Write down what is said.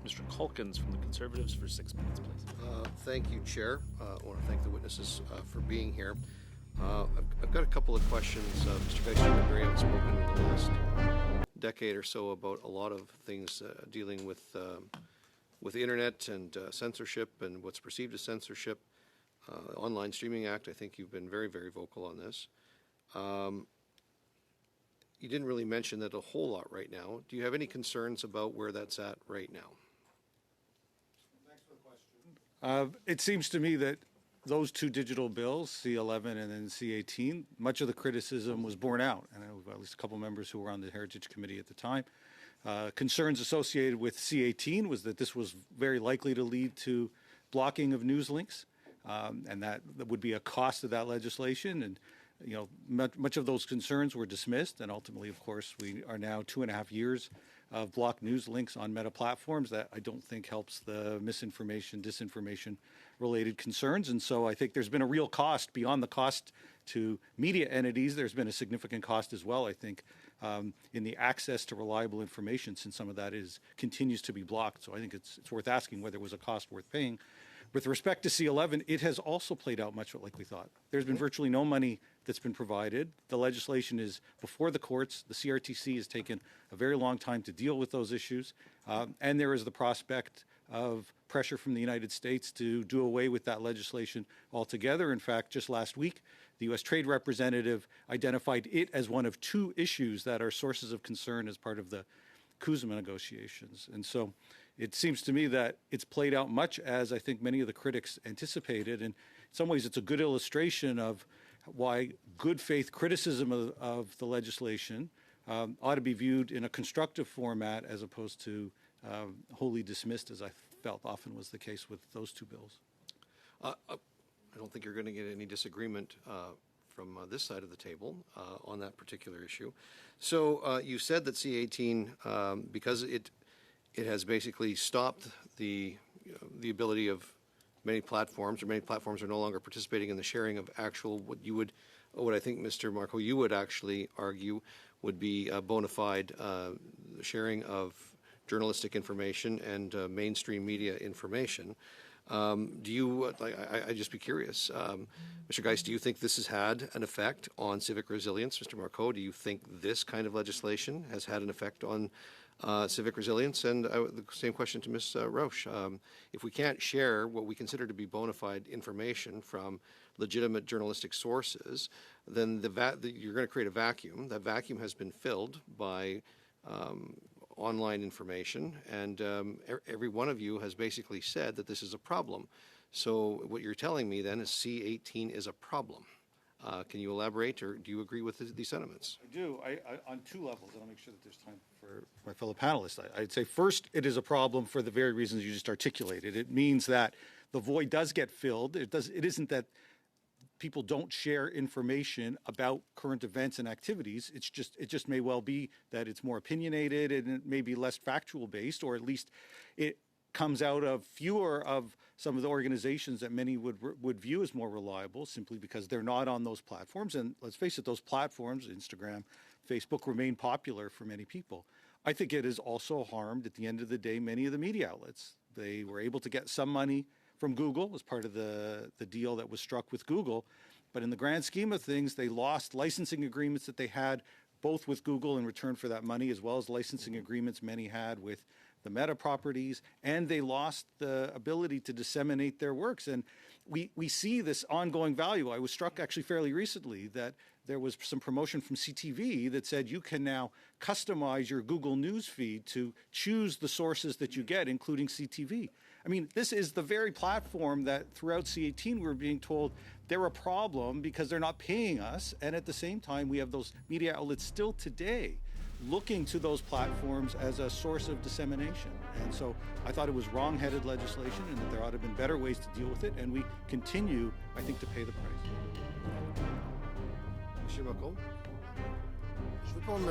Mr. Culkins from the Conservatives for 6 minutes, please. Thank you, Chair. I want to thank the witnesses for being here. I've got a couple of questions. Mr. Geist, you've been very outspoken in the last decade or so about a lot of things dealing with the internet and censorship and what's perceived as censorship. Online Streaming Act, I think you've been very, very vocal on this. You didn't really mention that a whole lot right now. Do you have any concerns about where that's at right now? Thanks for the question. It seems to me that those two digital bills, C11 and then C18, much of the criticism was borne out. And I know at least a couple members who were on the Heritage Committee at the time. Concerns associated with C18 was that this was very likely to lead to blocking of news links, and that would be a cost of that legislation. And you know, much of those concerns were dismissed, and ultimately, of course, we are now 2.5 years of blocked news links on Meta platforms. That I don't think helps the misinformation, disinformation related concerns. And so I think there's been a real cost beyond the cost to media entities. There's been a significant cost as well, I think, in the access to reliable information, since some of that continues to be blocked. So I think it's worth asking whether it was a cost worth paying. With respect to C11, it has also played out much like we thought. There's been virtually no money that's been provided. The legislation is before the courts. The CRTC has taken a very long time to deal with those issues. And there is the prospect of pressure from the United States to do away with that legislation altogether. In fact, just last week, the U.S. Trade Representative identified it as one of 2 issues that are sources of concern as part of the CUSMA negotiations. And so it seems to me that it's played out much as I think many of the critics anticipated. And in some ways, it's a good illustration of why good faith criticism of the legislation ought to be viewed in a constructive format as opposed to wholly dismissed, as I felt often was the case with those 2 bills. I don't think you're going to get any disagreement from this side of the table on that particular issue. So you said that C18, because it has basically stopped the ability of many platforms are no longer participating in the sharing of actual what I think, Mr. Marcoux, you would actually argue would be bona fide sharing of journalistic information and mainstream media information. I'd just be curious, Mr. Geist, do you think this has had an effect on civic resilience? Mr. Marcoux, do you think this kind of legislation has had an effect on civic resilience? And the same question to Ms. Reusch. If we can't share what we consider to be bona fide information from legitimate journalistic sources, then you're going to create a vacuum. That vacuum has been filled by online information, and every one of you has basically said that this is a problem. So what you're telling me then is C18 is a problem. Can you elaborate, or do you agree with these sentiments? I do, on 2 levels, and I'll make sure that there's time for my fellow panelists. I'd say first, it is a problem for the very reasons you just articulated. It means that the void does get filled. It isn't that people don't share information about current events and activities. It just may well be that it's more opinionated and it may be less factual based, or at least it comes out of fewer of some of the organizations that many would view as more reliable, simply because they're not on those platforms. And let's face it, those platforms, Instagram, Facebook, remain popular for many people. I think it has also harmed, at the end of the day, many of the media outlets. They were able to get some money from Google as part of the deal that was struck with Google. But in the grand scheme of things, they lost licensing agreements that they had both with Google in return for that money, as well as licensing agreements many had with the Meta properties, and they lost the ability to disseminate their works. And we see this ongoing value. I was struck actually fairly recently that there was some promotion from CTV that said you can now customize your Google News feed to choose the sources that you get, including CTV. I mean, this is the very platform that throughout C18 we're being told they're a problem because they're not paying us. And at the same time, we have those media outlets still today looking to those platforms as a source of dissemination. And so I thought it was wrong-headed legislation and that there ought to have been better ways to deal with it. And we continue, I think, to pay the price. Monsieur Marcoux? Je veux prendre